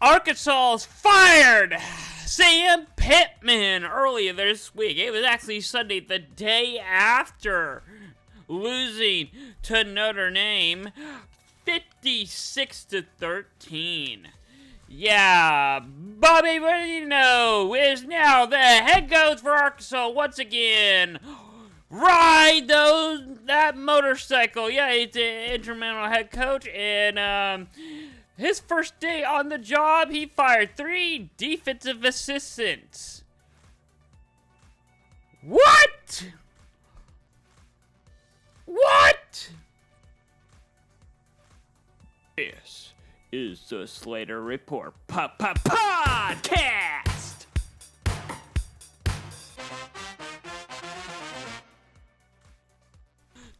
Arkansas's fired Sam Pittman earlier this week. It was actually Sunday, the day after losing to Notre Dame, 56-13. Yeah, Bobby Bonino is now the head coach for Arkansas once again. Ride that motorcycle. Yeah, he's an instrumental head coach, and his first day on the job, he fired 3 defensive assistants. What? What? This is the Slater Report podcast.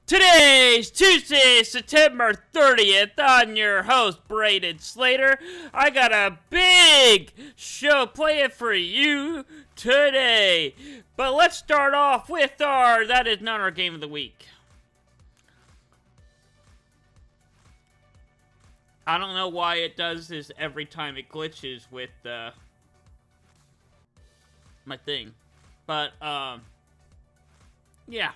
Today's Tuesday, September 30th. I'm your host, Braden Slater. I got a big show planned for you today. But let's start off with that is not our game of the week. I don't know why it does this every time it glitches with my thing. But, yeah.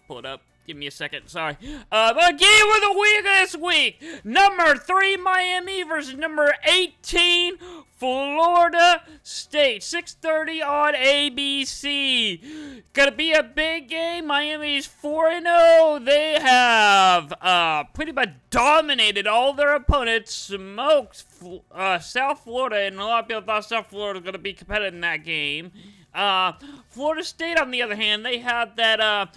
Pull it up. Give me a second, sorry. But game of the week this week. Number 3, Miami versus number 18, Florida State. 6:30 on ABC. Gonna be a big game. Miami's 4-0. They have pretty much dominated all their opponents. Smoked South Florida, and a lot of people thought South Florida was gonna be competitive in that game. Florida State, on the other hand, they had that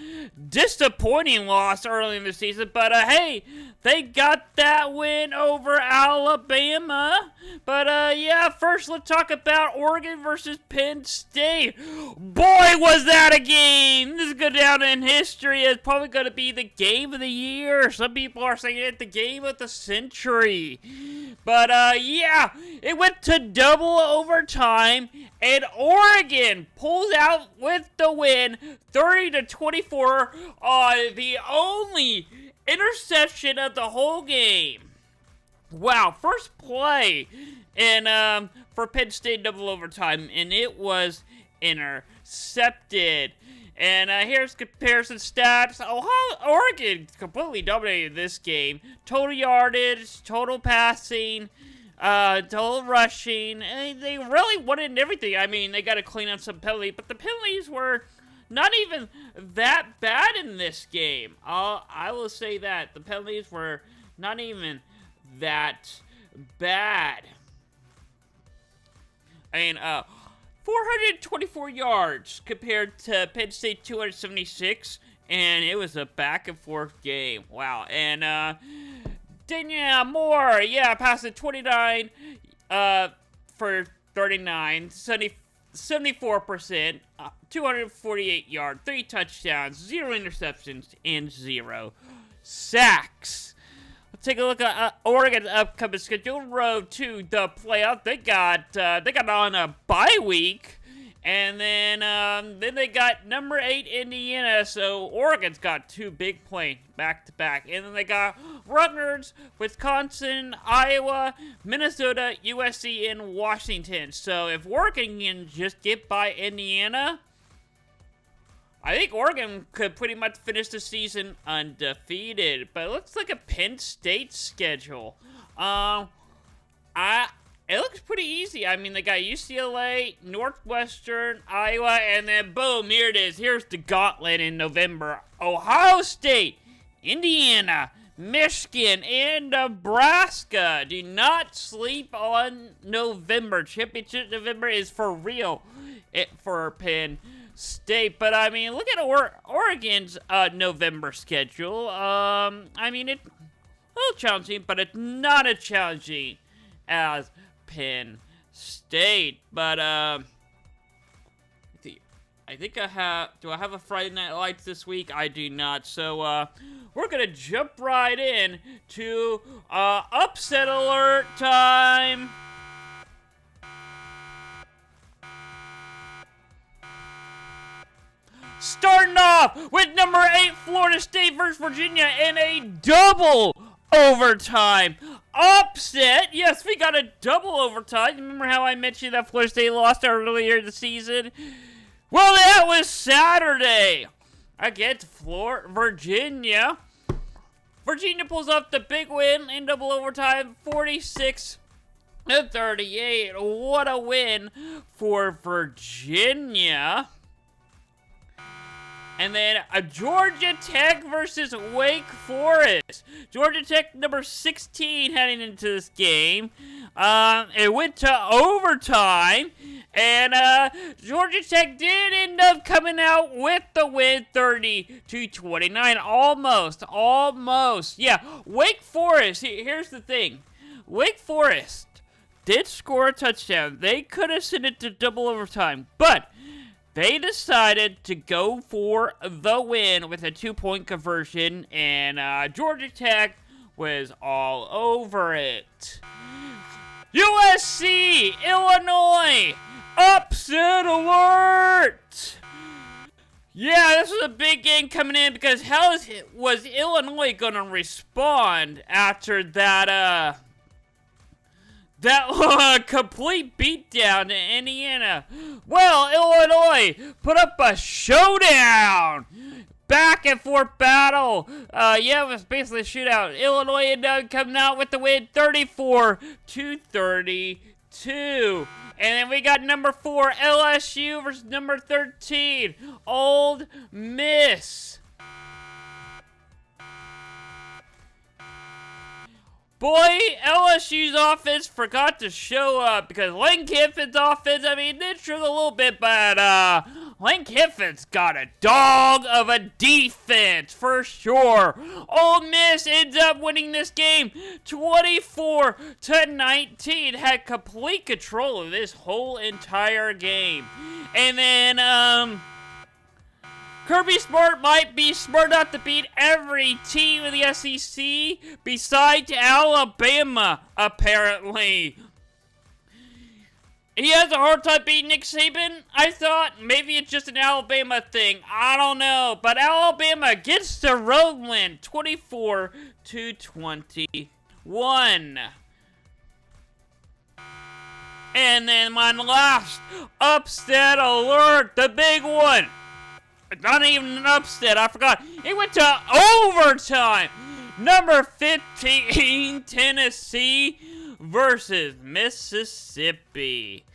disappointing loss early in the season, but hey, they got that win over Alabama. But yeah, first let's talk about Oregon versus Penn State. Boy, was that a game! This is going down in history. It's probably going to be the game of the year. Some people are saying it's the game of the century. But yeah, it went to double overtime, and Oregon pulls out with the win, 30-24, on the only interception of the whole game. Wow, first play and for Penn State double overtime, and it was intercepted. And here's comparison stats. Oregon completely dominated this game. Total yardage, total passing, total rushing. And they really wanted everything. I mean, they got to clean up some penalties, but the penalties were not even that bad in this game. I will say that. The penalties were not even that bad. I mean, 424 yards compared to Penn State 276, and it was a back and forth game. Wow. And Danielle Moore, yeah, passed it 29 for 39, 74%, 248 yards, 3 touchdowns, 0 interceptions, and 0 sacks. Let's take a look at Oregon's upcoming schedule. Road to the playoff. They got on a bye week, and then they got number 8 Indiana. So Oregon's got 2 big plays back to back, and then they got Rutgers, Wisconsin, Iowa, Minnesota, USC, and Washington. So if Oregon can just get by Indiana, I think Oregon could pretty much finish the season undefeated. But let's look at Penn State's schedule. It looks pretty easy. I mean, they got UCLA, Northwestern, Iowa, and then boom, here it is. Here's the gauntlet in November. Ohio State, Indiana, Michigan, and Nebraska. Do not sleep on November. Championship November is for real for Penn State. But I mean, look at Oregon's November schedule. I mean, it's a little challenging, but it's not as challenging as Penn State. But I think I have. Do I have a Friday Night Lights this week? I do not. So we're gonna jump right in to upset alert time. Starting off with number 8 Florida State versus Virginia in a double overtime. upset. Yes, we got a double overtime. Remember how I mentioned that Florida State lost earlier in the season? Well, that was Saturday against Virginia. Virginia pulls off the big win in double overtime, 46-38. What a win for Virginia. And then a Georgia Tech versus Wake Forest. Georgia Tech number 16 heading into this game. It went to overtime. And Georgia Tech did end up coming out with the win, 30-29. Almost. Yeah, Wake Forest. Here's the thing. Wake Forest did score a touchdown. They could have sent it to double overtime. But they decided to go for the win with a 2-point conversion, and Georgia Tech was all over it. USC, Illinois, upset alert! Yeah, this was a big game coming in because how was Illinois going to respond after that complete beatdown to Indiana? Well, Illinois put up a showdown. Back and forth battle. Yeah, it was basically a shootout. Illinois ended up coming out with the win, 34-32. And then we got number 4, LSU versus number 13, Ole Miss. Boy, LSU's offense forgot to show up because Lane Kiffin's offense, I mean, they struggled a little bit, but Lane Kiffin's got a dog of a defense for sure. Ole Miss ends up winning this game 24-19. Had complete control of this whole entire game. And then, Kirby Smart might be smart enough to beat every team in the SEC besides Alabama, apparently. He has a hard time beating Nick Saban. I thought maybe it's just an Alabama thing. I don't know. But Alabama gets the road win, 24-21. And then my last upset alert, the big one. Not even an upset, I forgot. It went to overtime. Number 15, Tennessee versus Mississippi.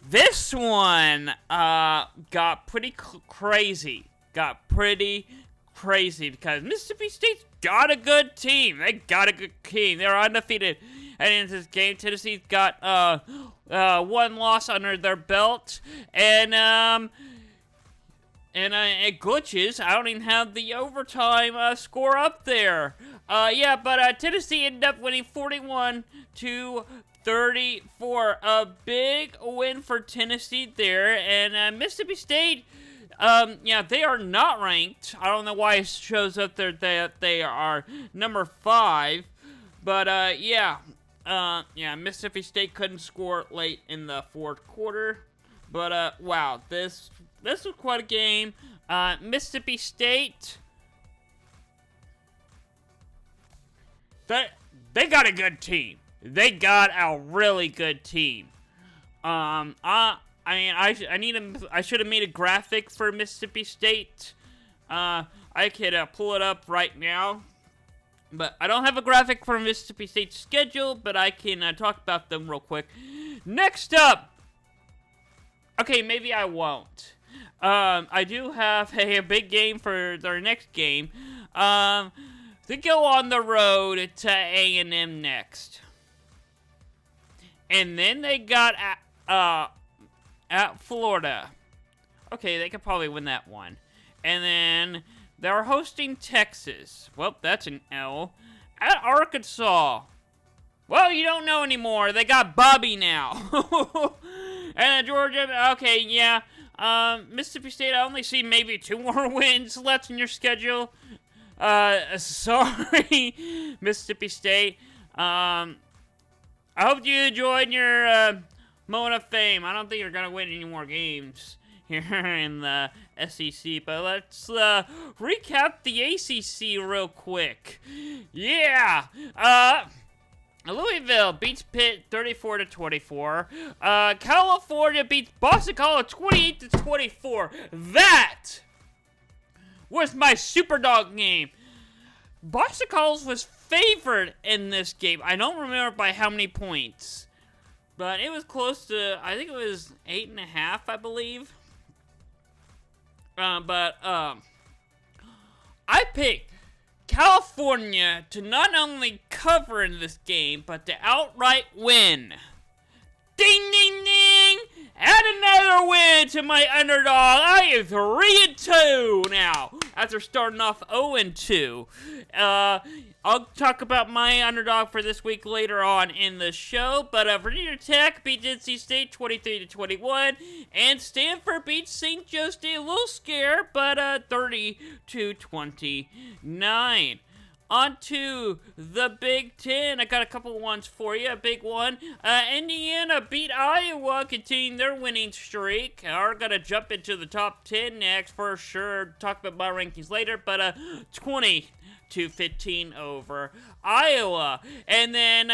This one got pretty crazy. Because Mississippi State's got a good team. They're undefeated heading into this game. Tennessee's got one loss under their belt. And it glitches. I don't even have the overtime score up there. But Tennessee ended up winning 41-34. A big win for Tennessee there. And Mississippi State, they are not ranked. I don't know why it shows up there that they are number 5. But, Mississippi State couldn't score late in the fourth quarter. But, wow, this was quite a game. Mississippi State, they got a good team. They got a really good team. I should have made a graphic for Mississippi State. I could pull it up right now. But I don't have a graphic for Mississippi State's schedule, but I can talk about them real quick. Next up. Okay, maybe I won't. I do have a big game for their next game. They go on the road to A&M next. And then they got at Florida. Okay, they could probably win that one. And then they're hosting Texas. Well, that's an L. At Arkansas. Well, you don't know anymore. They got Bobby now. And Georgia, okay, yeah. Mississippi State, I only see maybe 2 more wins left in your schedule. Sorry, Mississippi State. I hope you enjoyed your moment of fame. I don't think you're going to win any more games here in the SEC, but let's recap the ACC real quick. Yeah, Louisville beats Pitt 34-24. California beats Boston College 28-24. That was my Superdog game. Boston College was favored in this game. I don't remember by how many points, but it was close to, I think it was 8.5, I believe. I picked California to not only cover in this game, but to outright win. Ding, ding, ding! Add another win to my underdog. I am 3-2 now, after starting off 0-2. I'll talk about my underdog for this week later on in the show, but Virginia Tech beat NC State 23-21, and Stanford beat St. Joe State, a little scare, but 30-29. On to the Big Ten. I got a couple ones for you. A big one. Indiana beat Iowa, continuing their winning streak. Are going to jump into the top 10 next for sure. Talk about my rankings later, but 20-15 over Iowa. And then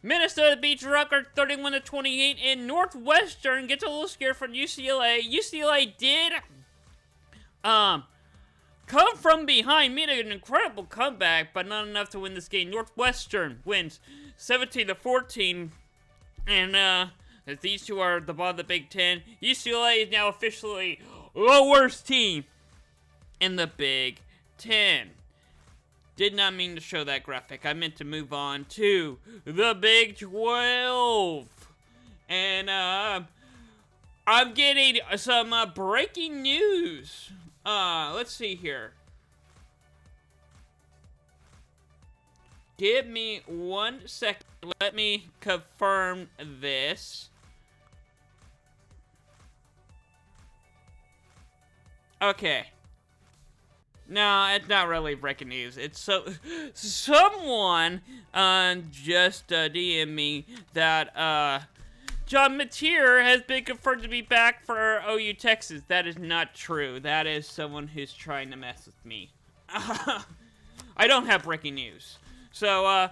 Minnesota beats Rutgers 31-28, and Northwestern gets a little scared from UCLA. UCLA did come from behind, made an incredible comeback, but not enough to win this game. Northwestern wins 17-14, and these two are the bottom of the Big Ten. UCLA is now officially the worst team in the Big Ten. Did not mean to show that graphic. I meant to move on to the Big 12. And I'm getting some breaking news. Let's see here. Give me 1 second. Let me confirm this. Okay. No, it's not really breaking news. It's someone just DM'd me that John Mateer has been confirmed to be back for OU Texas. That is not true. That is someone who's trying to mess with me. I don't have breaking news. So,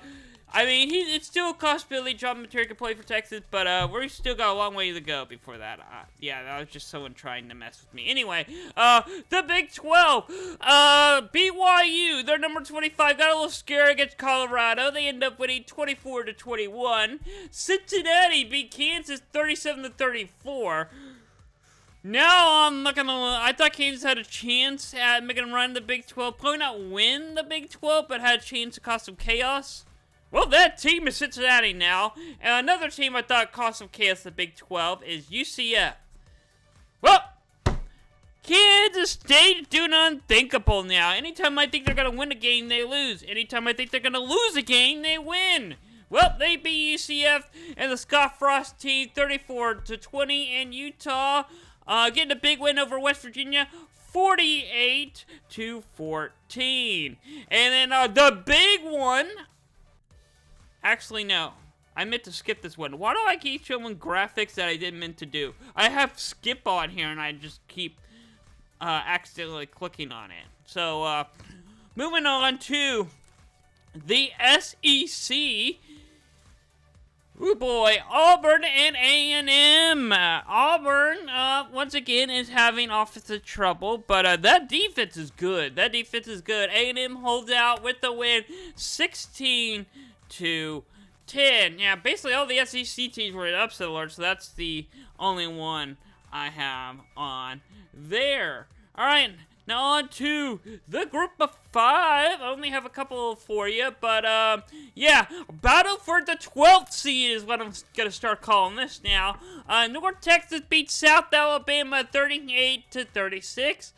I mean, it's still a possibility John Mateer could play for Texas, but we've still got a long way to go before that. Yeah, that was just someone trying to mess with me. Anyway, the Big 12, BYU, they're number 25, got a little scare against Colorado. They end up winning 24-21. Cincinnati beat Kansas 37-34. Now I'm not gonna. I thought Kansas had a chance at making a run in the Big 12. Probably not win the Big 12, but had a chance to cause some chaos. Well, that team is Cincinnati now. And another team I thought caused some chaos in the Big 12 is UCF. Well, Kansas State is doing unthinkable now. Anytime I think they're going to win a game, they lose. Anytime I think they're going to lose a game, they win. Well, they beat UCF and the Scott Frost team 34-20, and Utah getting a big win over West Virginia 48-14. And then the big one. Actually, no. I meant to skip this one. Why do I keep showing graphics that I didn't meant to do? I have skip on here, and I just keep accidentally clicking on it. So, moving on to the SEC. Ooh boy, Auburn and A&M. Auburn, once again, is having offensive trouble, but that defense is good. That defense is good. A&M holds out with the win, 16-10. Yeah, basically all the SEC teams were in upset alert, so that's the only one I have on there. All right, now on to the group of 5. I only have a couple for you, but yeah, battle for the 12th seed is what I'm gonna start calling this now. North Texas beat South Alabama 38-36.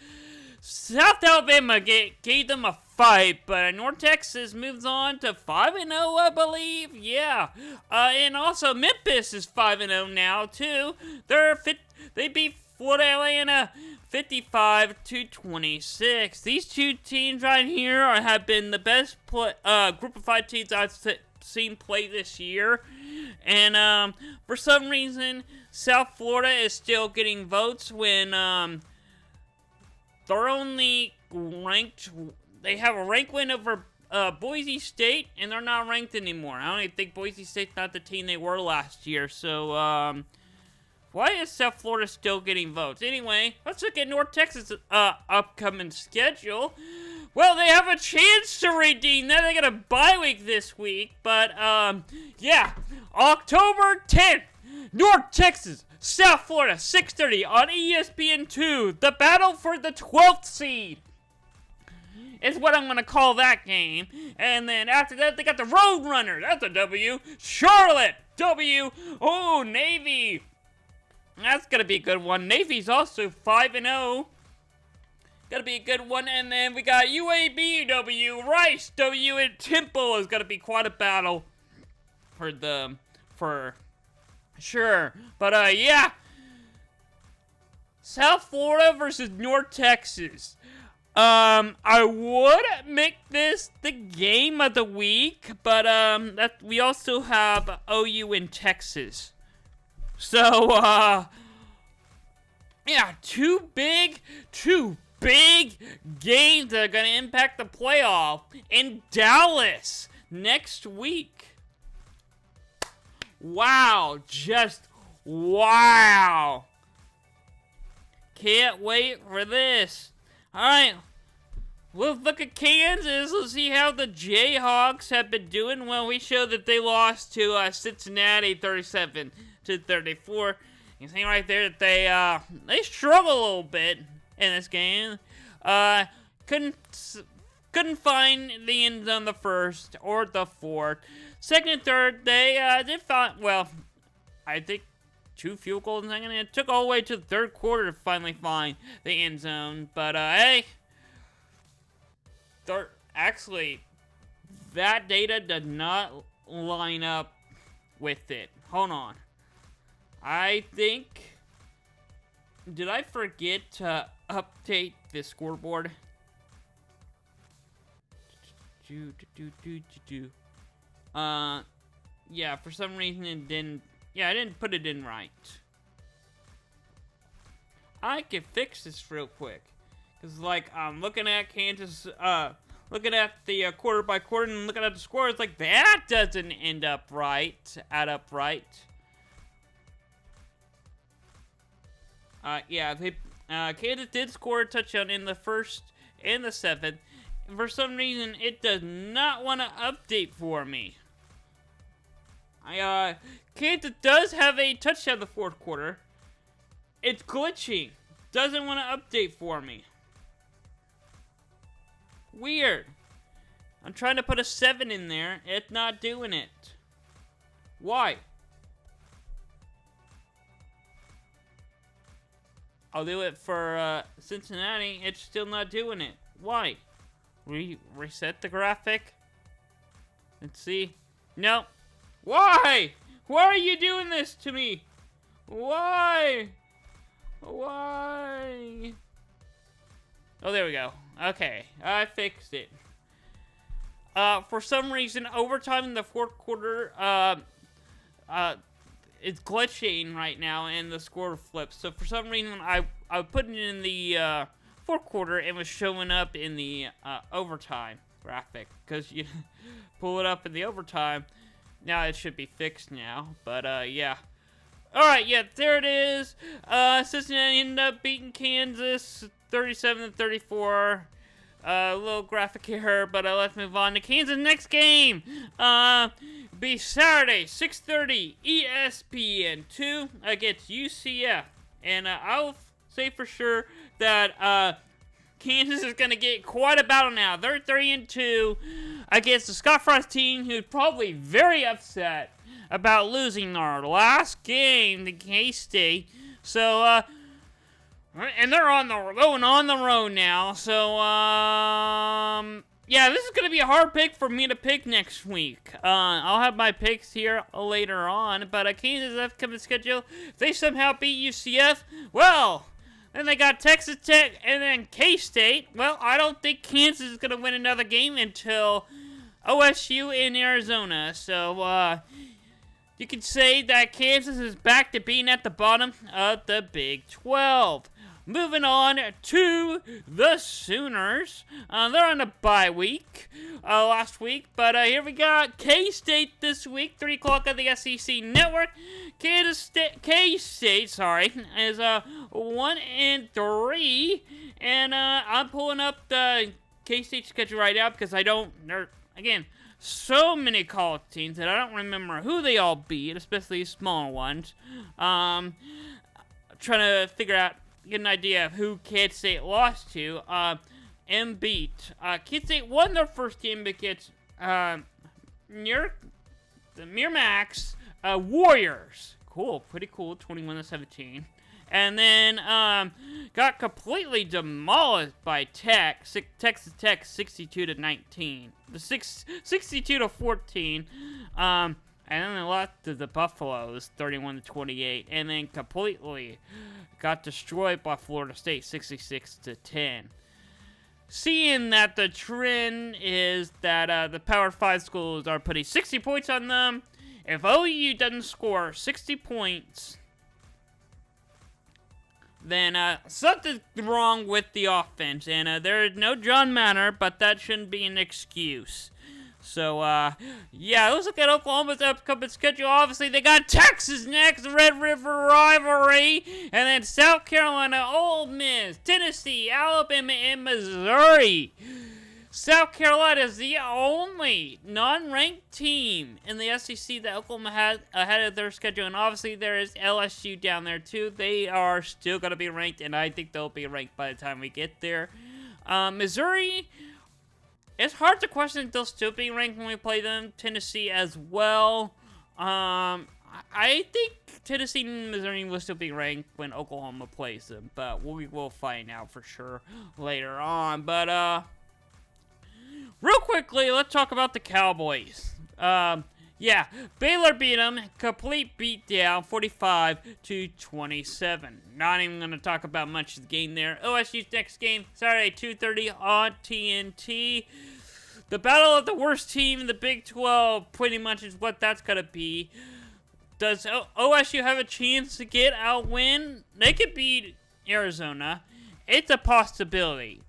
South Alabama gave them a fight, but North Texas moves on to 5-0, I believe. Yeah, and also Memphis is 5-0 now too. They beat Florida Atlanta 55-26. These two teams right here have been the best group of 5 teams I've seen play this year. And for some reason, South Florida is still getting votes when they're only ranked. They have a rank win over Boise State, and they're not ranked anymore. I don't even think Boise State's not the team they were last year. So why is South Florida still getting votes? Anyway, let's look at North Texas' upcoming schedule. Well, they have a chance to redeem that. They got a bye week this week. But, yeah. October 10th, North Texas, South Florida, 6:30 on ESPN2. The battle for the 12th seed is what I'm going to call that game. And then after that, they got the Roadrunners. That's a W. Charlotte, W. Oh, Navy. That's going to be a good one. Navy's also 5-0. Gotta be a good one. And then we got UAB, W. Rice, W. And Temple is gonna be quite a battle for sure. But, yeah. South Florida versus North Texas. I would make this the game of the week, but, we also have OU in Texas. So, yeah, two big games that are going to impact the playoff in Dallas next week. Wow, just wow. Can't wait for this. Alright, let's look at Kansas. Let's see how the Jayhawks have been doing. Well, we showed that they lost to Cincinnati 37-34. You can see right there that they struggle a little bit in this game. Couldn't find the end zone the first or the fourth. Second and third, they did find, well, I think 2 field goals in the second, and it took all the way to the third quarter to finally find the end zone. But, hey, actually, that data did not line up with it. Hold on. I think, did I forget to update the scoreboard? Yeah, for some reason it didn't, I didn't put it in right. I can fix this real quick. Because, like, I'm looking at Kansas, looking at the quarter by quarter and looking at the score, it's like, that doesn't add up right. Yeah, Kansas did score a touchdown in the first and the seventh. And for some reason, it does not want to update for me. Kansas does have a touchdown in the fourth quarter. It's glitching. Doesn't want to update for me. Weird. I'm trying to put a 7 in there. It's not doing it. Why? I'll do it for Cincinnati. It's still not doing it. Why? Reset the graphic. Let's see. No. Why? Why are you doing this to me? Why? Why? Oh, there we go. Okay, I fixed it. For some reason, overtime in the fourth quarter, it's glitching right now, and the score flips. So for some reason, I put it in the fourth quarter, and it was showing up in the overtime graphic. Because you pull it up in the overtime, now it should be fixed now. But yeah. Alright, yeah, there it is. Cincinnati ended up beating Kansas 37-34. A little graphic error, but let's move on to Kansas' next game. Be Saturday, 6:30, ESPN2 against UCF. And I'll say for sure that Kansas is going to get quite a battle now. They're 3-2 against the Scott Frost team, who's probably very upset about losing our last game to K-State. So, and they're going on the road now. So, yeah, this is going to be a hard pick for me to pick next week. I'll have my picks here later on. But Kansas' upcoming schedule, if they somehow beat UCF, well, then they got Texas Tech and then K-State. Well, I don't think Kansas is going to win another game until OSU in Arizona. So, You can say that Kansas is back to being at the bottom of the Big 12. Moving on to the Sooners. They're on a bye week last week, but here we got K-State this week, 3 o'clock on the SEC Network. K-State, is 1-3, and I'm pulling up the K-State schedule right now because again, so many college teams that I don't remember who they all beat, especially small ones. Trying to get an idea of who Kansas State lost to, and beat. Kansas State won their first game against the Miramax Warriors. Cool, pretty cool, 21-17. And then got completely demolished by Texas Tech, 62-19. 62-14. And then they lost to the Buffaloes, 31-28, and then completely got destroyed by Florida State, 66-10. Seeing that the trend is that the Power 5 schools are putting 60 points on them, if OU doesn't score 60 points, then something's wrong with the offense, and there is no John Manor, but that shouldn't be an excuse. So, yeah, let's look at Oklahoma's upcoming schedule. Obviously, they got Texas next, Red River rivalry, and then South Carolina, Ole Miss, Tennessee, Alabama, and Missouri. South Carolina is the only non-ranked team in the SEC that Oklahoma has ahead of their schedule, and obviously there is LSU down there too. They are still going to be ranked, and I think they'll be ranked by the time we get there. Missouri, it's hard to question if they'll still be ranked when we play them. Tennessee as well. I think Tennessee and Missouri will still be ranked when Oklahoma plays them, but we will find out for sure later on. But, real quickly, let's talk about the Cowboys. Yeah, Baylor beat them, complete beatdown, 45-27. Not even going to talk about much of the game there. OSU's next game, Saturday, 2:30 on TNT. The battle of the worst team in the Big 12 pretty much is what that's going to be. Does OSU have a chance to get a win? They could beat Arizona. It's a possibility.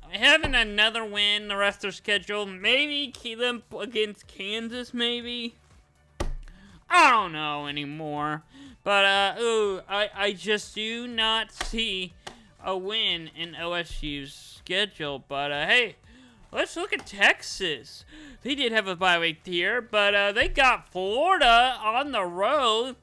Having another win the rest of their schedule, maybe keep them against Kansas, maybe? I don't know anymore. But, I just do not see a win in OSU's schedule. But, hey, let's look at Texas. They did have a bye week here, but they got Florida on the road.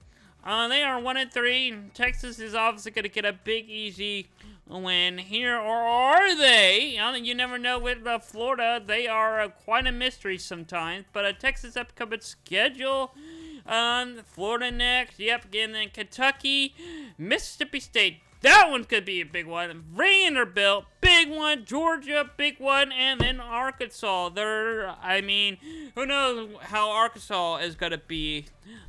They are 1-3. Texas is obviously going to get a big, easy win here, or are they? You never know with Florida. They are quite a mystery sometimes. But Texas upcoming schedule. Florida next. Yep, and then Kentucky, Mississippi State. That one's going to be a big one. Vanderbilt, big one. Georgia, big one. And then Arkansas. Who knows how Arkansas is going to be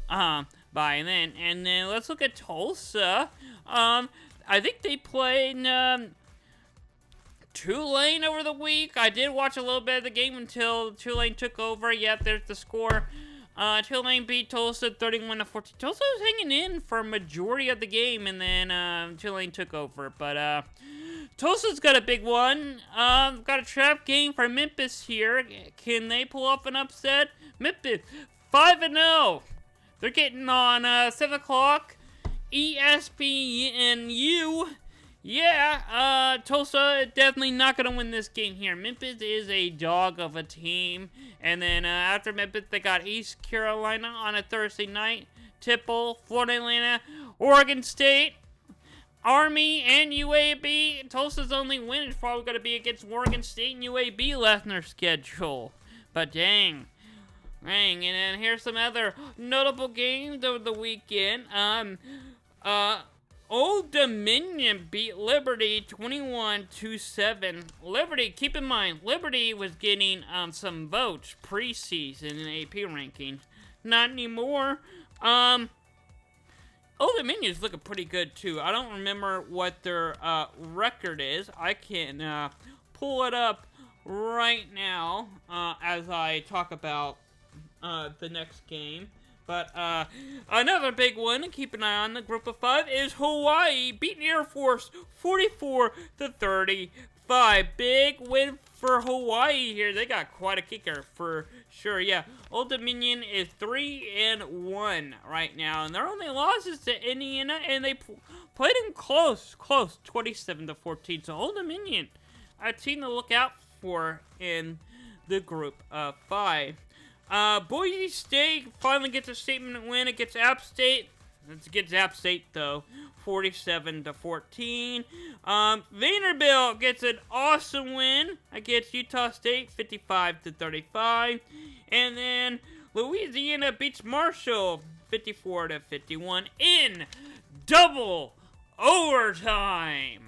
by then. And then let's look at Tulsa. I think they played Tulane over the week. I did watch a little bit of the game until Tulane took over. Yep, there's the score. Tulane beat Tulsa 31-14. Tulsa was hanging in for a majority of the game, and then Tulane took over. But Tulsa's got a big one. Got a trap game for Memphis here. Can they pull off an upset? Memphis 5-0. They're getting on 7 o'clock. ESPNU. Yeah, Tulsa definitely not going to win this game here. Memphis is a dog of a team. And then after Memphis, they got East Carolina on a Thursday night. Temple, Florida Atlanta, Oregon State, Army, and UAB. Tulsa's only win is probably going to be against Oregon State and UAB left in their schedule. But dang. And then here's some other notable games over the weekend. Old Dominion beat Liberty 21-7. Liberty, keep in mind, Liberty was getting some votes preseason in the AP rankings. Not anymore. Old Dominion's looking pretty good too. I don't remember what their record is. I can pull it up right now as I talk about the next game. But another big one to keep an eye on the group of 5 is Hawaii beating Air Force 44-35. Big win for Hawaii here. They got quite a kicker for sure. Yeah, Old Dominion is 3-1 right now, and their only losses to Indiana, and they played them close, 27-14. So Old Dominion, a team to look out for in the group of 5. Boise State finally gets a statement win against App State. It's against App State, though, 47-14. Vanderbilt gets an awesome win against Utah State, 55-35. And then Louisiana beats Marshall, 54-51 in double overtime.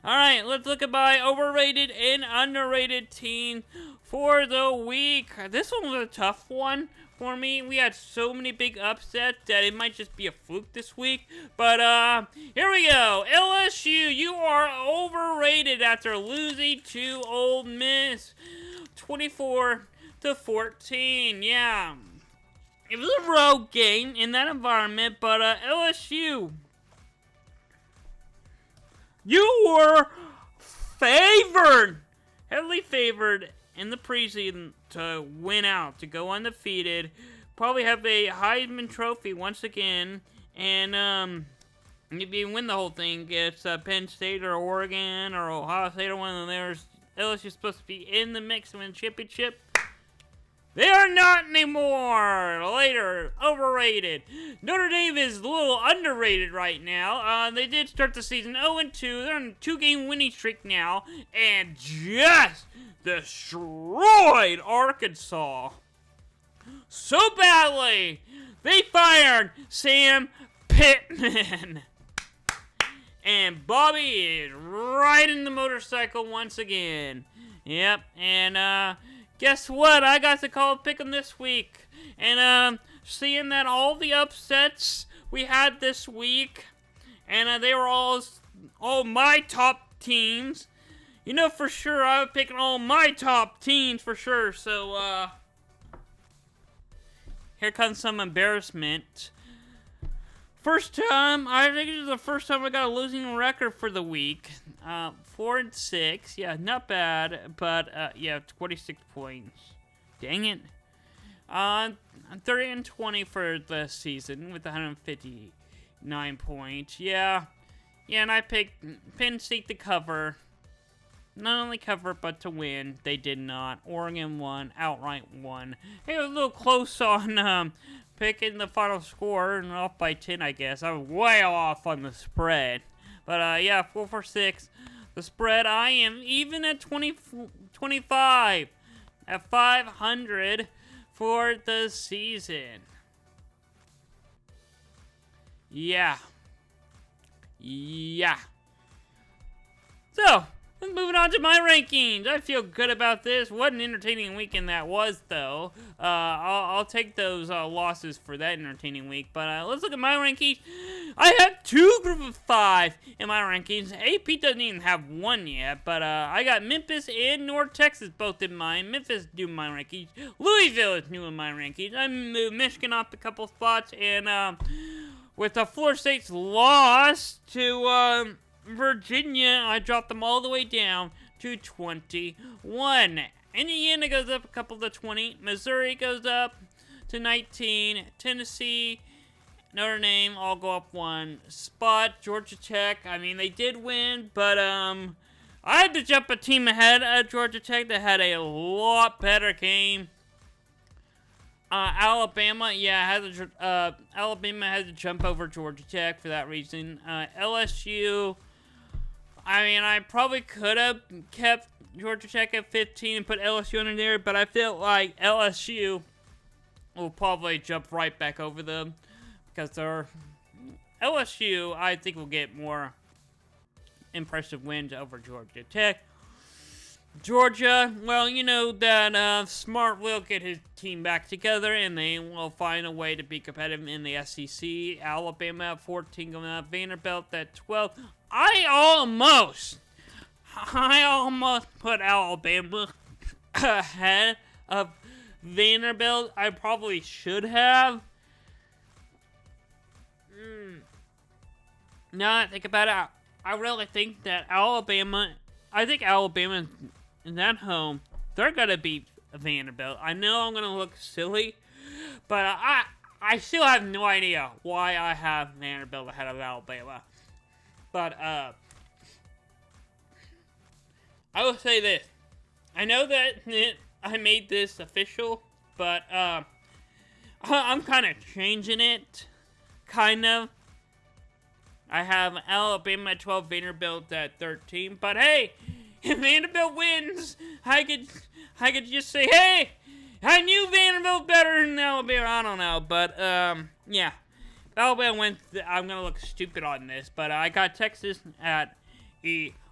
All right, let's look at my overrated and underrated team for the week. This one was a tough one for me. We had so many big upsets that it might just be a fluke this week. But here we go. LSU, you are overrated after losing to Ole Miss, 24-14. Yeah, it was a road game in that environment, but LSU, you were favored, heavily favored in the preseason to win out, to go undefeated, probably have a Heisman Trophy once again, and maybe you win the whole thing against Penn State or Oregon or Ohio State or one of theirs. LSU's supposed to be in the mix to win a championship. They are not anymore. Later, overrated. Notre Dame is a little underrated right now. They did start the season 0-2. They're on a 2-game winning streak now, and just destroyed Arkansas so badly. They fired Sam Pittman. And Bobby is riding the motorcycle once again. Yep, and guess what? I got to call pick 'em this week. And seeing that all the upsets we had this week, and they were all my top teams. You know for sure I was picking all my top teams for sure. So here comes some embarrassment. First time, I think it was the first time I got a losing record for the week. 4-6, yeah, not bad, but yeah, 26 points. Dang it. 30-20 for the season with 159 points. Yeah, and I picked Penn State to cover. Not only cover, but to win. They did not. Oregon won, outright won. It was a little close on picking the final score, and off by 10, I guess. I was way off on the spread. But yeah, 4-6. The spread, I am even at 25 at 500 for the season. Yeah. So, moving on to my rankings. I feel good about this. What an entertaining weekend that was, though. I'll take those losses for that entertaining week. But let's look at my rankings. I have 2 group of 5 in my rankings. AP doesn't even have one yet. But I got Memphis and North Texas both in mine. Memphis new in my rankings. Louisville is new in my rankings. I moved Michigan up a couple spots. And with the Florida State's loss to Virginia, I dropped them all the way down to 21. Indiana goes up a couple to 20. Missouri goes up to 19. Tennessee, Notre Dame all go up 1 spot. Georgia Tech, I mean, they did win, but I had to jump a team ahead of Georgia Tech that had a lot better game. Alabama, yeah, Alabama had to jump over Georgia Tech for that reason. LSU, I mean, I probably could have kept Georgia Tech at 15 and put LSU in there, but I feel like LSU will probably jump right back over them because LSU, I think, will get more impressive wins over Georgia Tech. Georgia, well, you know that Smart will get his team back together, and they will find a way to be competitive in the SEC. Alabama at 14 going up. Vanderbilt at 12. I almost put Alabama ahead of Vanderbilt. I probably should have. Now that I think about it, I really think that Alabama in that home, they're going to beat Vanderbilt. I know I'm going to look silly, but I still have no idea why I have Vanderbilt ahead of Alabama. But, I will say this. I know that I made this official, but, I'm kind of changing it. Kind of. I have Alabama at 12, Vanderbilt at 13. But hey, if Vanderbilt wins, I could just say, hey, I knew Vanderbilt better than Alabama. I don't know, but yeah, if Alabama wins, I'm gonna look stupid on this. But I got Texas at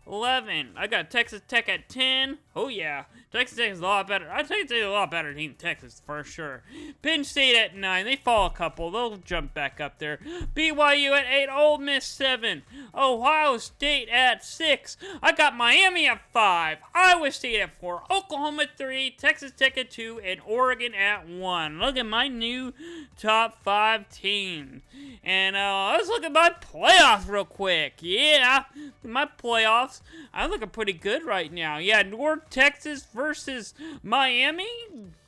11. I got Texas Tech at 10. Oh yeah, Texas Tech is a lot better. I think it's a lot better team than Texas for sure. Penn State at 9. They fall a couple. They'll jump back up there. BYU at 8. Ole Miss 7. Ohio State at 6. I got Miami at 5. Iowa State at 4. Oklahoma at 3. Texas Tech at 2. And Oregon at 1. Look at my new top 5 teams. And let's look at my playoffs real quick. Yeah, my playoffs. I'm looking pretty good right now. Yeah, North Texas versus Miami.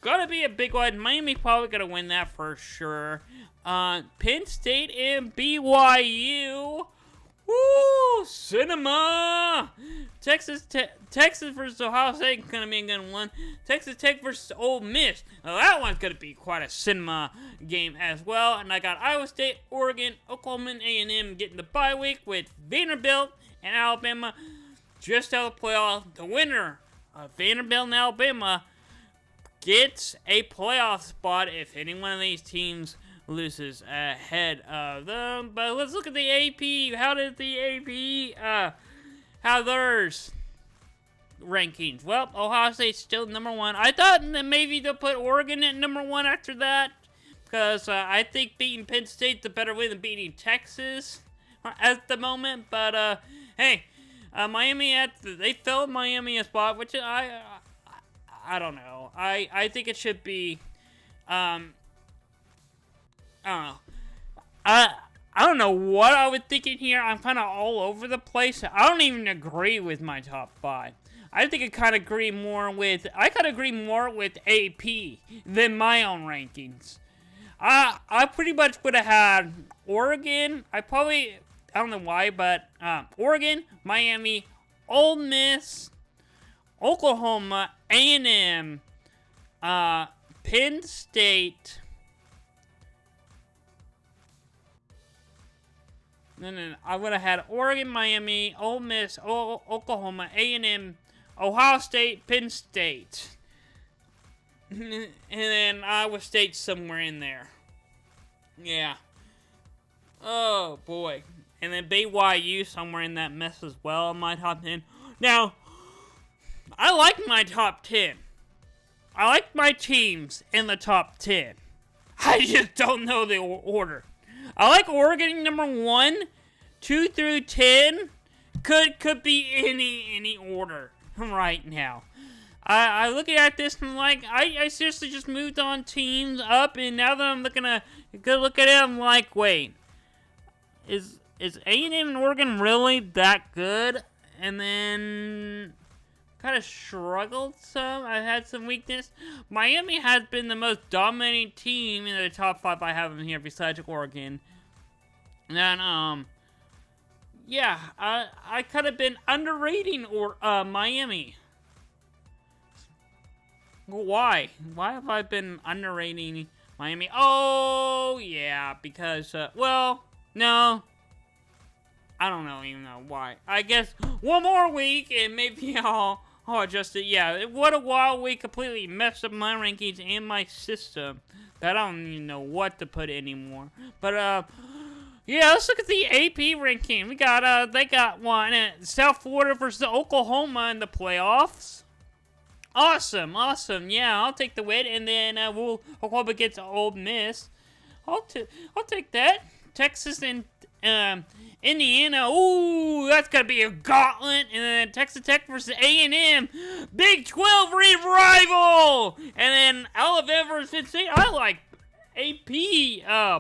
Gonna be a big one. Miami probably gonna win that for sure. Penn State and BYU. Woo! Cinema! Texas versus Ohio State gonna be a good one. Texas Tech versus Ole Miss. Now that one's gonna be quite a cinema game as well. And I got Iowa State, Oregon, Oklahoma, and A&M getting the bye week with Vanderbilt and Alabama just out of the playoff. The winner of Vanderbilt and Alabama gets a playoff spot if any one of these teams loses ahead of them. But let's look at the AP. How did the AP have theirs rankings? Well, Ohio State's still number 1. I thought that maybe they'll put Oregon at number 1 after that, because I think beating Penn State's a better way than beating Texas at the moment. But hey, Miami they fell Miami a spot, which I don't know. I think it should be I don't know. I don't know what I was thinking here. I'm kind of all over the place. I don't even agree with my top 5. I think I kind of agree more with AP than my own rankings. I pretty much would have had Oregon. I don't know why, but Oregon, Miami, Ole Miss, Oklahoma, A&M, Penn State. No. I would have had Oregon, Miami, Ole Miss, Oklahoma, A&M, Ohio State, Penn State. And then Iowa State somewhere in there. Yeah. Oh, boy. And then BYU somewhere in that mess as well in my top 10. Now, I like my top 10. I like my teams in the top 10. I just don't know the order. I like Oregon number 1, 2 through 10. Could be any order right now. I looking at this and like I seriously just moved on teams up, and now that I'm looking at look at it, I'm like, wait, is A&M and Oregon really that good? And then kind of struggled some. I had some weakness. Miami has been the most dominating team in the top 5 I have in here besides Oregon. And then, yeah, I could have been underrating Miami. Why? Why have I been underrating Miami? Oh, yeah, because, well, no. I don't even know why. I guess one more week and maybe I'll adjust it. Yeah, what a wild week. Completely messed up my rankings and my system. That I don't even know what to put anymore. But, yeah, let's look at the AP ranking. We got, they got one at South Florida versus Oklahoma in the playoffs. Awesome. Yeah, I'll take the win. And then, we'll hope it gets Ole Miss. I'll take that. Texas and, Indiana, ooh, that's gonna be a gauntlet. And then Texas Tech versus A&M, Big 12 rival. And then Alabama versus Penn State. I like AP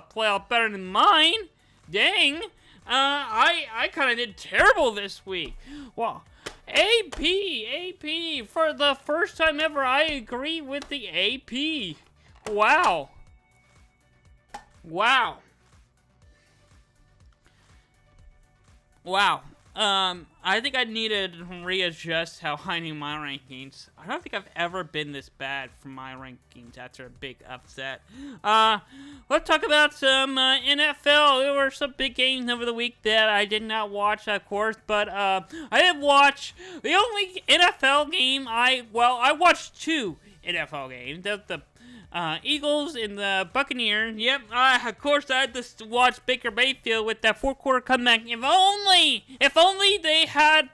playoff better than mine. Dang. I kind of did terrible this week. Well, AP, for the first time ever, I agree with the AP. Wow. I think I needed to readjust how I knew my rankings. I don't think I've ever been this bad for my rankings after a big upset. Let's talk about some NFL. There were some big games over the week that I did not watch, of course, but I did watch the only NFL game I watched two NFL games. The Eagles and the Buccaneers. Yep, of course I had to watch Baker Mayfield with that fourth quarter comeback. If only they had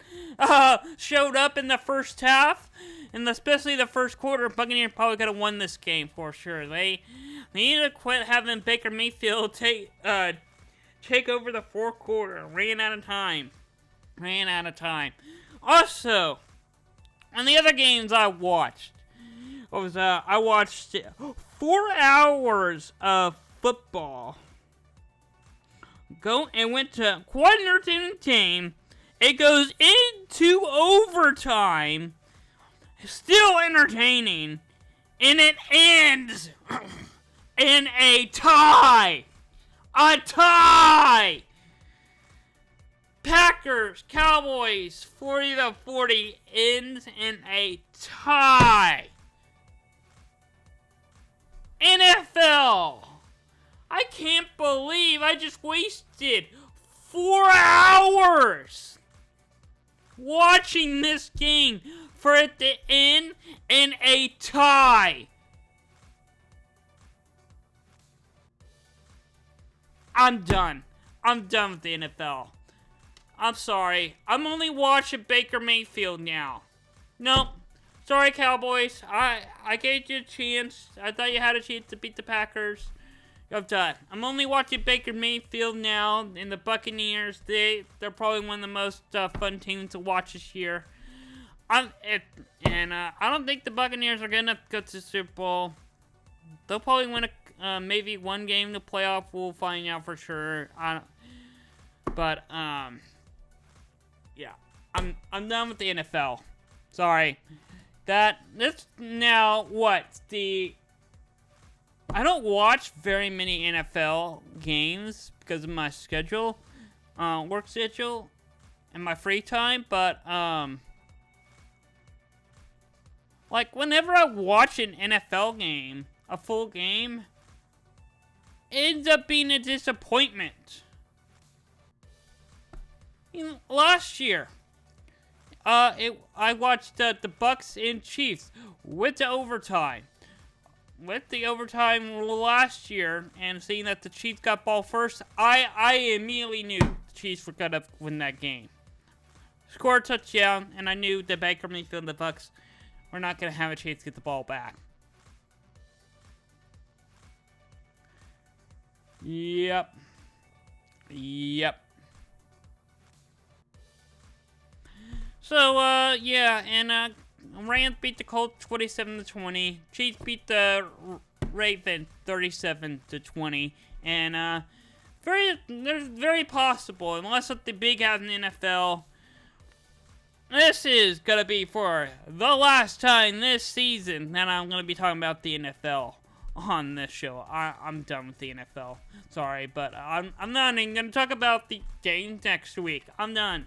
showed up in the first half, and especially the first quarter, Buccaneers probably could have won this game for sure. They need to quit having Baker Mayfield take over the fourth quarter. Ran out of time. Also, on the other games I watched, I watched 4 hours of football. Went to quite an entertaining game. It goes into overtime. Still entertaining. And it ends in a tie. A tie! Packers, Cowboys, 40-40 ends in a tie. NFL! I can't believe I just wasted 4 hours watching this game for it to end in a tie. I'm done. I'm done with the NFL. I'm sorry. I'm only watching Baker Mayfield now. Nope. Sorry, Cowboys. I gave you a chance. I thought you had a chance to beat the Packers. I'm done. I'm only watching Baker Mayfield now, and the Buccaneers. They're probably one of the most fun teams to watch this year. I don't think the Buccaneers are good enough to go to the Super Bowl. They'll probably win maybe one game in the playoff. We'll find out for sure. Yeah, I'm done with the NFL. Sorry. I don't watch very many NFL games because of my schedule, work schedule, and my free time, but, whenever I watch an NFL game, a full game, it ends up being a disappointment. Last year, I watched the Bucks and Chiefs with the overtime. With the overtime last year, and seeing that the Chiefs got ball first, I immediately knew the Chiefs were going to win that game. Scored a touchdown, and I knew that Baker Mayfield and the Bucks were not going to have a chance to get the ball back. Yep. So, Rams beat the Colts 27-20. Chiefs beat the Ravens 37-20. And, very possible, unless something big happens in the NFL, this is going to be for the last time this season that I'm going to be talking about the NFL on this show. I'm done with the NFL. Sorry, but I'm not even going to talk about the games next week. I'm done.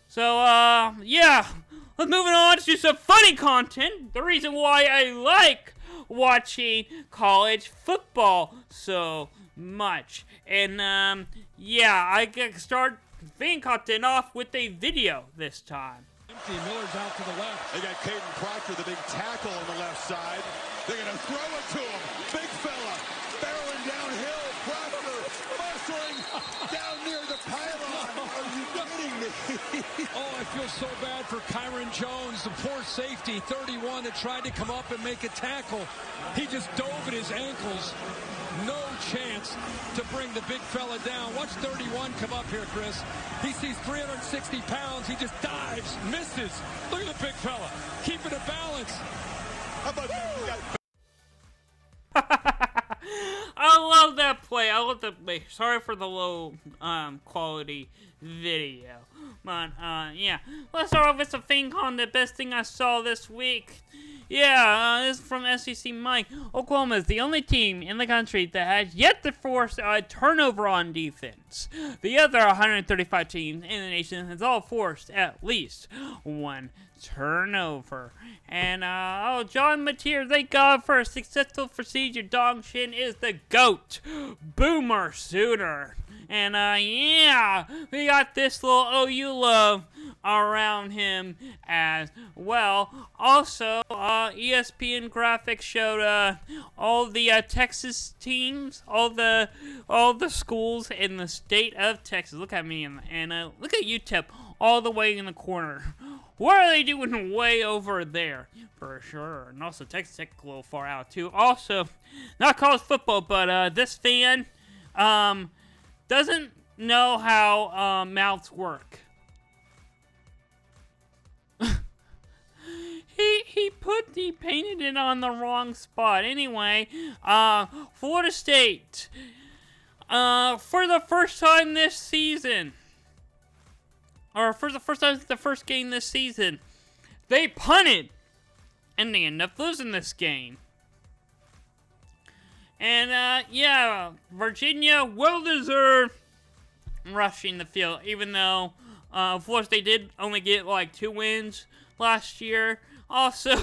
So, let's move on to some funny content. The reason why I like watching college football so much. And, I get to start fan content off with a video this time. Miller's out to the left. They got Caden Proctor, the big tackle on the left side. They're going to throw it to him. Big fella, barreling downhill. Proctor muscling down near the pylon. Are you kidding me? Oh, I feel so bad for Kyron Jones, the poor safety, 31, that tried to come up and make a tackle. He just dove at his ankles. No chance to bring the big fella down. Watch 31 come up here, Chris. He sees 360 pounds. He just dives, misses. Look at the big fella. Keeping a balance. How about that? I love that play. I love the play. Sorry for the low quality video. But yeah. Let's start off with some thing on the best thing I saw this week. Yeah, this is from SEC Mike. Oklahoma is the only team in the country that has yet to force a turnover on defense. The other 135 teams in the nation has all forced at least one turnover. And, John Mateer, thank God for a successful procedure. Dong Shin is the GOAT. Boomer Sooner. And, yeah, we got this little OU love around him as well. Also, ESPN graphics showed all the Texas teams, all the schools in the state of Texas. Look at me and look at UTEP all the way in the corner. What are they doing way over there? For sure. And also Texas Tech a little far out too. Also, not college football, but this fan doesn't know how mouths work. He painted it on the wrong spot. Anyway, Florida State, for the first time this season, or for the first time the first game this season, they punted, and they ended up losing this game. And, yeah, Virginia, well-deserved rushing the field, even though, Florida State did only get, like, 2 wins last year. Also,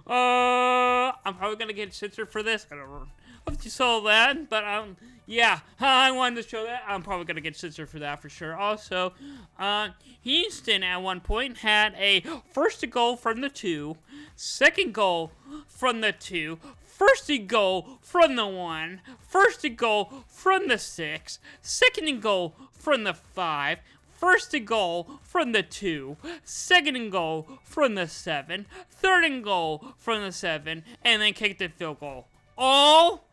I'm probably going to get censored for this. I don't know if you saw that, but, yeah, I wanted to show that. I'm probably going to get censored for that for sure. Also, Houston at one point had a first and goal from the 2, second goal from the 2, first and goal from the 1, first and goal from the 6, second and goal from the 5, first and goal from the 2, second and goal from the 7, third and goal from the 7, and then kicked the field goal. All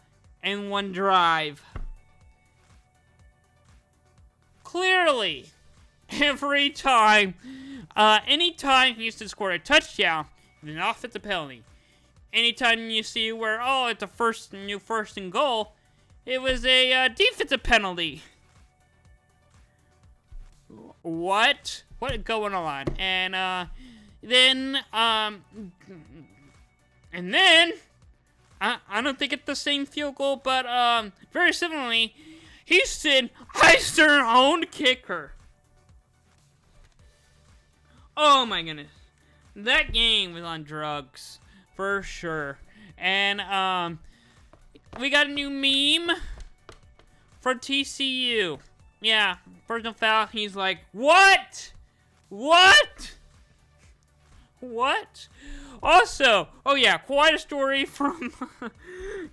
in one drive. Clearly, every time, anytime Houston scored a touchdown, an offensive penalty. Anytime you see where, it's a first and goal, it was a defensive penalty. What is going on? And then I don't think it's the same field goal, but very similarly, Houston iced their own kicker. Oh my goodness, that game was on drugs for sure. And we got a new meme from TCU. Yeah, personal foul. He's like, what? Also, quite a story from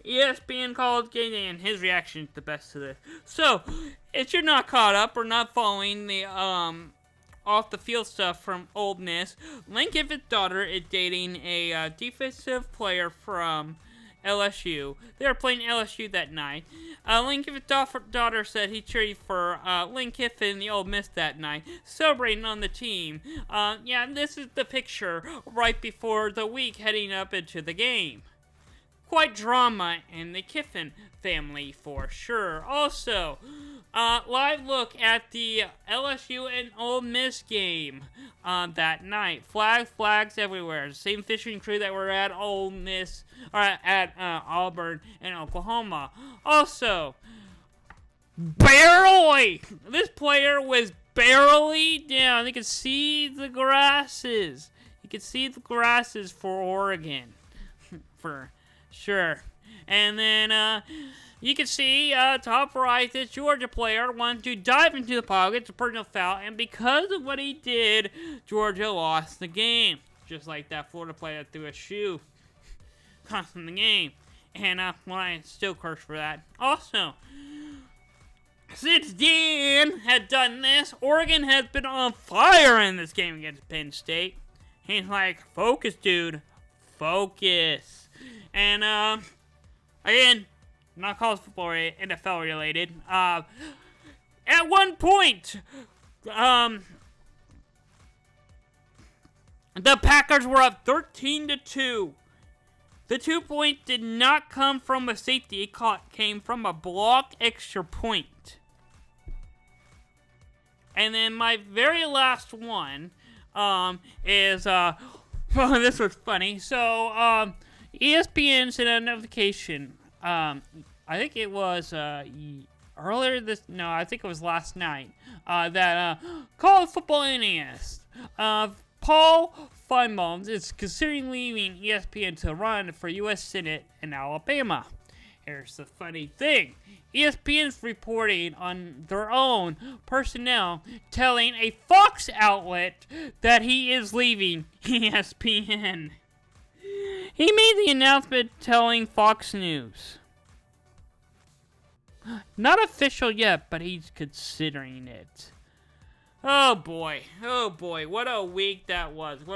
ESPN College Game Day, and his reaction is the best to this. So, if you're not caught up or not following the off the field stuff from Ole Miss, Lane Kiffin's daughter is dating a defensive player from LSU. They were playing LSU that night. Lane Kiffin's daughter said he cheered for Lane Kiffin, the Ole Miss, that night, celebrating on the team. This is the picture right before the week heading up into the game. Quite drama in the Kiffin family for sure. Also, live look at the LSU and Ole Miss game that night. Flags everywhere. The same fishing crew that were at Ole Miss, or at Auburn and Oklahoma. Also, barely, this player was barely down. You could see the grasses. You could see the grasses for Oregon, for sure. And then you can see top right, this Georgia player wanted to dive into the pocket to personal foul, and because of what he did, Georgia lost the game. Just like that Florida player that threw a shoe costing the game. And I still curse for that. Also, since Dan had done this, Oregon has been on fire in this game against Penn State. He's like, focus, dude. Focus. And, again, not college football, NFL related. At one point, the Packers were up 13-2. The 2-point did not come from a safety. It came from a block extra point. And then my very last one is, this was funny. So, ESPN sent a notification. I think it was earlier I think it was last night. That college football analyst Paul Feinbaum is considering leaving ESPN to run for U.S. Senate in Alabama. Here's the funny thing. ESPN's reporting on their own personnel telling a Fox outlet that he is leaving ESPN. He made the announcement telling Fox News. Not official yet, but he's considering it. Oh boy, what a week that was. We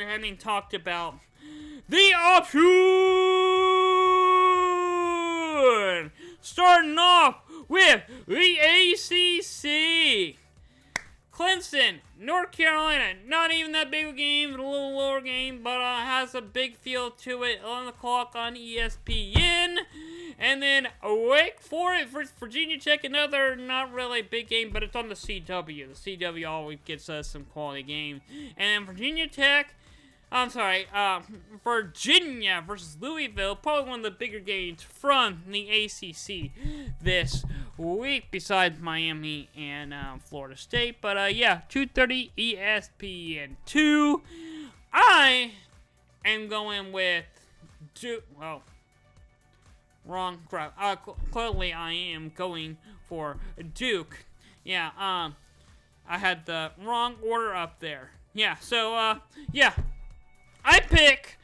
haven't talked about the option! Starting off with the ACC. Clemson, North Carolina, not even that big a game, a little lower game, but has a big feel to it. 11 o'clock on ESPN. And then Wake Forest versus Virginia Tech, another not really big game, but it's on the CW. The CW always gets us some quality game. And then Virginia versus Louisville, probably one of the bigger games from the ACC this week, besides Miami and Florida State. But 2:30 ESPN2. I am going with wrong crap. Clearly I am going for Duke. I had the wrong order up there. I pick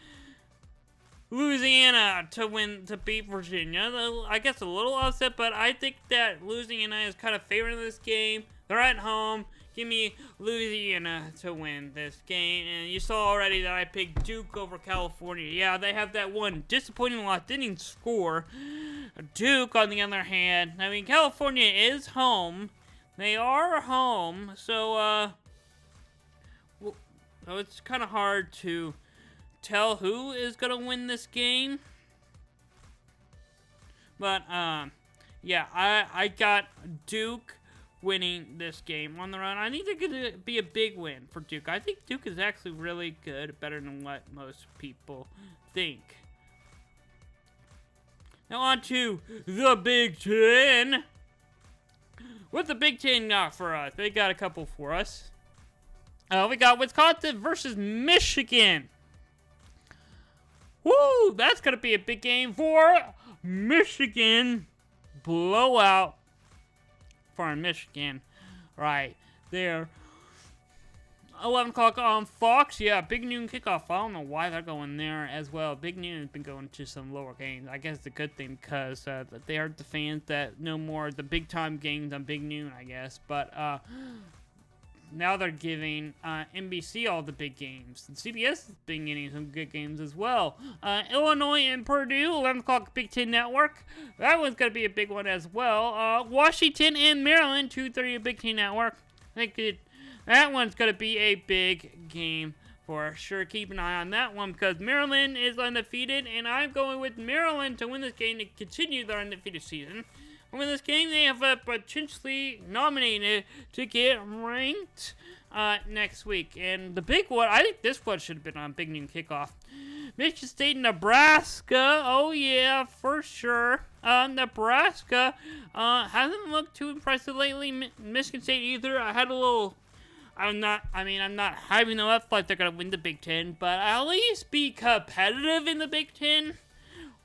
Louisiana to beat Virginia. I guess a little upset, but I think that Louisiana is kind of favored in this game. They're at home. Give me Louisiana to win this game. And you saw already that I picked Duke over California. Yeah, they have that one disappointing loss. Didn't score. Duke, on the other hand, I mean, California is home. They are home. So it's kind of hard to tell who is going to win this game. But, I got Duke winning this game on the run. I think it's going to be a big win for Duke. I think Duke is actually really good, better than what most people think. Now on to the Big Ten. What the Big Ten got for us? They got a couple for us. We got Wisconsin versus Michigan. Woo! That's going to be a big game for Michigan. Blowout for Michigan right there. 11 o'clock on Fox. Yeah, big noon kickoff. I don't know why they're going there as well. Big noon has been going to some lower games. I guess it's a good thing because they are the fans that know more of the big time games on big noon, I guess. But now they're giving NBC all the big games. And CBS has been getting some good games as well. Illinois and Purdue, 11 o'clock Big Ten Network. That one's going to be a big one as well. Washington and Maryland, 2:30 Big Ten Network. I think that one's going to be a big game for sure. Keep an eye on that one because Maryland is undefeated, and I'm going with Maryland to win this game to continue their undefeated season. Win this game, they have potentially nominated to get ranked next week. And the big one, I think this one should have been on Big Noon Kickoff. Michigan State, Nebraska. Oh, yeah, for sure. Nebraska hasn't looked too impressive lately. Michigan State either. I'm not hyping them up like they're going to win the Big Ten, but at least be competitive in the Big Ten.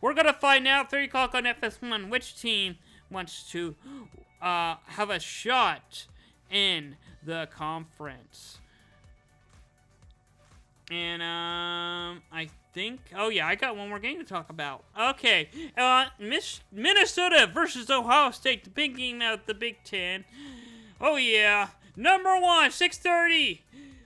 We're going to find out 3 o'clock on FS1 which team wants to have a shot in the conference. And I think, I got one more game to talk about. Okay, Minnesota versus Ohio State, the big game out of the Big Ten. Oh yeah, number 1, 6:30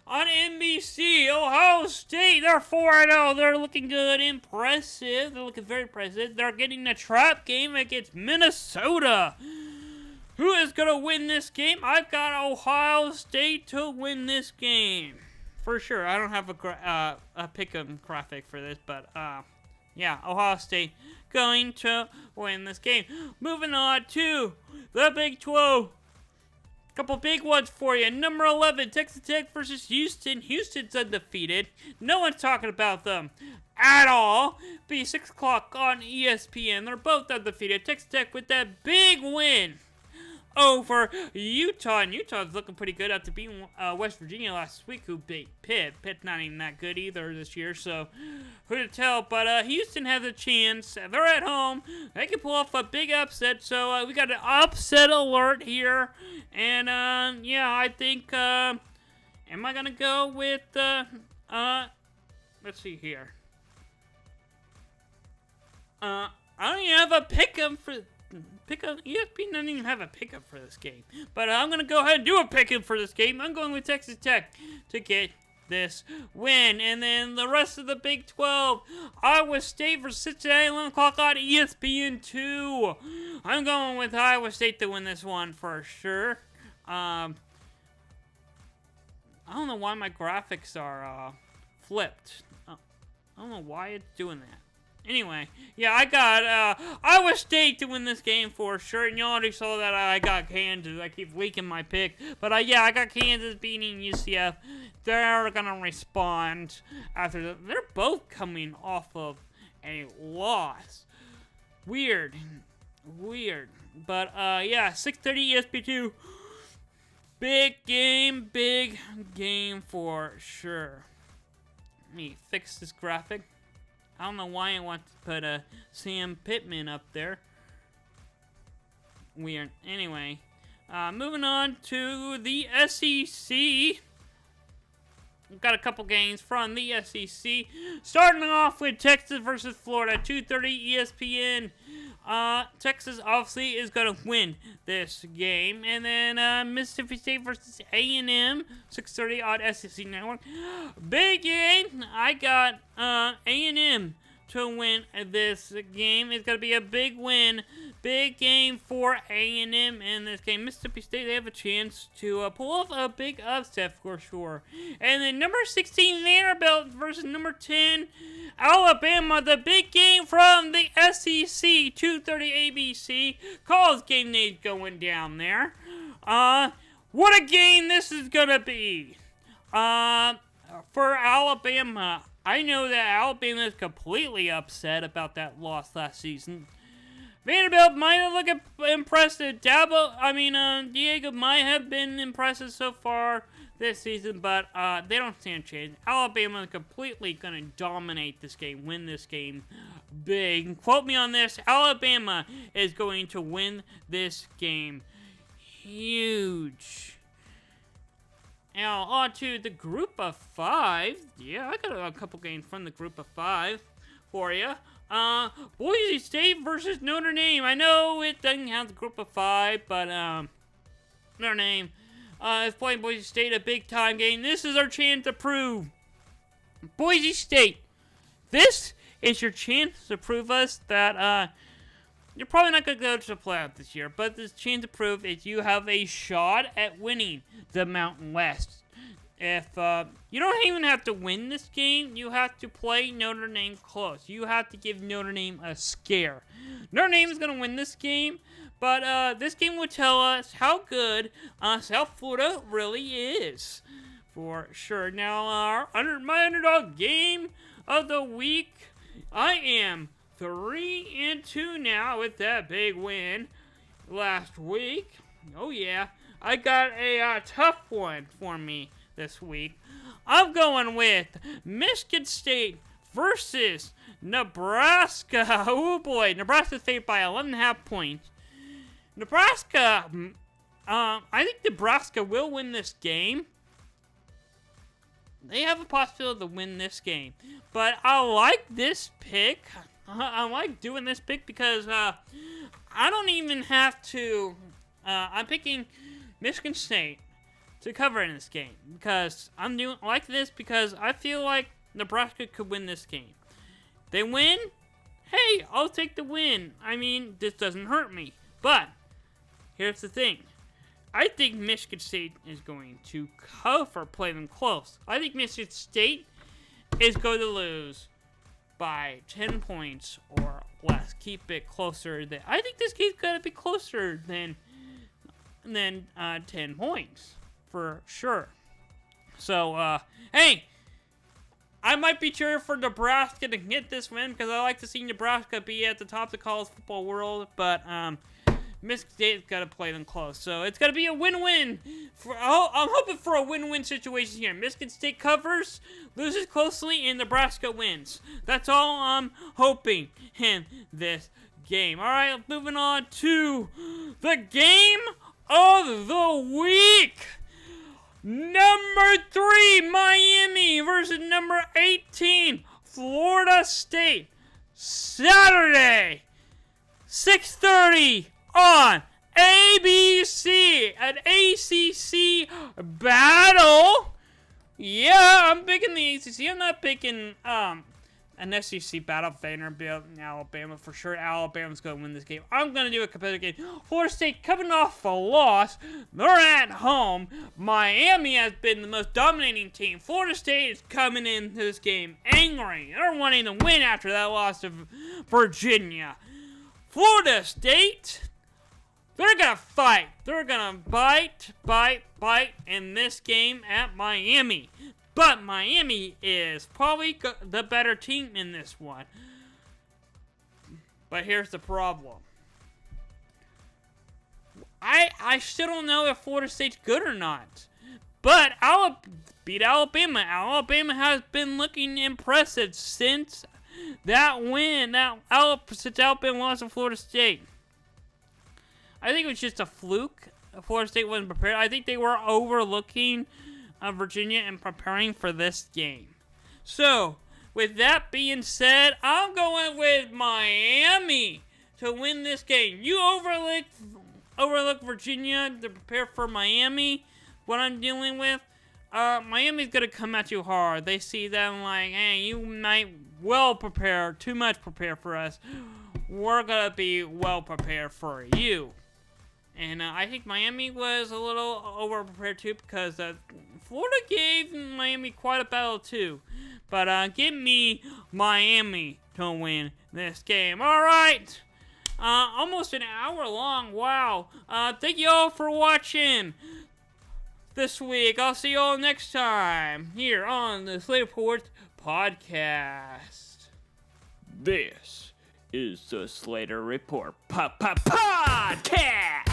on NBC. Ohio State, they're 4-0. They're looking good, impressive. They're looking very impressive. They're getting a trap game against Minnesota. Who is going to win this game? I've got Ohio State to win this game. For sure. I don't have a pick 'em graphic for this, but Yeah, Ohio State going to win this game. Moving on to the Big 12. Couple big ones for you. Number 11, Texas Tech versus Houston. Houston's undefeated. No one's talking about them at all. Be 6 o'clock on ESPN. They're both undefeated. Texas Tech with that big win over Utah. And Utah's looking pretty good after beating West Virginia last week, who beat Pitt. Pitt's not even that good either this year, so who to tell. But Houston has a chance. They're at home. They can pull off a big upset, so we got an upset alert here. And, yeah, I think, am I going to go with, let's see here. I don't even have a pick'em for... ESPN doesn't even have a pickup for this game. But I'm going to go ahead and do a pickup for this game. I'm going with Texas Tech to get this win. And then the rest of the Big 12, Iowa State versus Cincinnati, 11 o'clock on ESPN2. I'm going with Iowa State to win this one for sure. I don't know why my graphics are flipped. I don't know why it's doing that. Anyway, yeah, I got Iowa State to win this game for sure, and you already saw that I got Kansas. I keep leaking my pick, but yeah, I got Kansas beating UCF. They're gonna respond after they're both coming off of a loss. Weird, but yeah, 6:30 ESPN2. Big game for sure. Let me fix this graphic. I don't know why I want to put Sam Pittman up there. Weird. Anyway, moving on to the SEC. We've got a couple games from the SEC. Starting off with Texas versus Florida, 2:30 ESPN. Texas obviously is going to win this game. And then Mississippi State versus A&M, 6:30 on SEC Network. Big game. I got A&M to win this game. It's going to be a big win. Big game for A&M in this game. Mississippi State, they have a chance to pull off a big upset for sure. And then number 16, Vanderbilt versus number 10, Alabama. The big game from the SEC, 2:30 ABC. College game day going down there. What a game this is going to be. For Alabama, I know that Alabama is completely upset about that loss last season. Vanderbilt might have looked impressive. Diego might have been impressive so far this season, but they don't stand a chance. Alabama is completely going to dominate this game, win this game big. Quote me on this. Alabama is going to win this game huge. Now, on to the group of 5. Yeah, I got a couple games from the group of 5 for you. Boise State versus Notre Dame. I know it doesn't have the group of 5, but Notre Dame is playing Boise State, a big-time game. This is our chance to prove. Boise State, this is your chance to prove us that you're probably not going to go to the playoff this year, but this chance to prove is you have a shot at winning the Mountain West. If you don't even have to win this game, you have to play Notre Dame close. You have to give Notre Dame a scare. Notre Dame is going to win this game, but this game will tell us how good South Florida really is, for sure. Now, my underdog game of the week, I am 3-2 now with that big win last week. Oh yeah, I got a tough one for me this week. I'm going with Michigan State versus Nebraska. Oh boy, Nebraska State by 11.5 points. Nebraska, I think Nebraska will win this game. They have a possibility to win this game. But I like this pick. I like doing this pick because I don't even have to... I'm picking Michigan State to cover in this game because I'm doing like this because I feel like Nebraska could win this game. They win? Hey, I'll take the win. I mean, this doesn't hurt me. But here's the thing. I think Michigan State is going to play them close. I think Michigan State is going to lose by 10 points or less. Keep it closer. I think this game's going to be closer than 10 points for sure. So, hey, I might be cheering for Nebraska to get this win because I like to see Nebraska be at the top of the college football world, but Michigan State's got to play them close. So it's got to be a win-win. I'm hoping for a win-win situation here. Michigan State covers, loses closely, and Nebraska wins. That's all I'm hoping in this game. All right, moving on to the game of the week. Number 3, Miami versus number 18, Florida State. Saturday, 6:30 on ABC, an ACC battle. Yeah, I'm picking the ACC. I'm not picking an SEC battle, Vanderbilt and Alabama for sure. Alabama's going to win this game. I'm going to do a competitive game. Florida State coming off a loss. They're at home. Miami has been the most dominating team. Florida State is coming into this game angry. They're wanting to win after that loss to Virginia. Florida State, they're going to fight. They're going to bite in this game at Miami. But Miami is probably the better team in this one. But here's the problem. I still don't know if Florida State's good or not. But beat Alabama. Alabama has been looking impressive since that win. Since Alabama lost to Florida State. I think it was just a fluke. Florida State wasn't prepared. I think they were overlooking Virginia and preparing for this game. So, with that being said, I'm going with Miami to win this game. You overlook Virginia to prepare for Miami. What I'm dealing with, Miami's going to come at you hard. They see them like, hey, you might well prepare, too much prepare for us. We're going to be well prepared for you. And I think Miami was a little over-prepared too because Florida gave Miami quite a battle too. But give me Miami to win this game. All right. Almost an hour long. Wow. Thank you all for watching this week. I'll see you all next time here on the Slater Report podcast. This is the Slater Report podcast.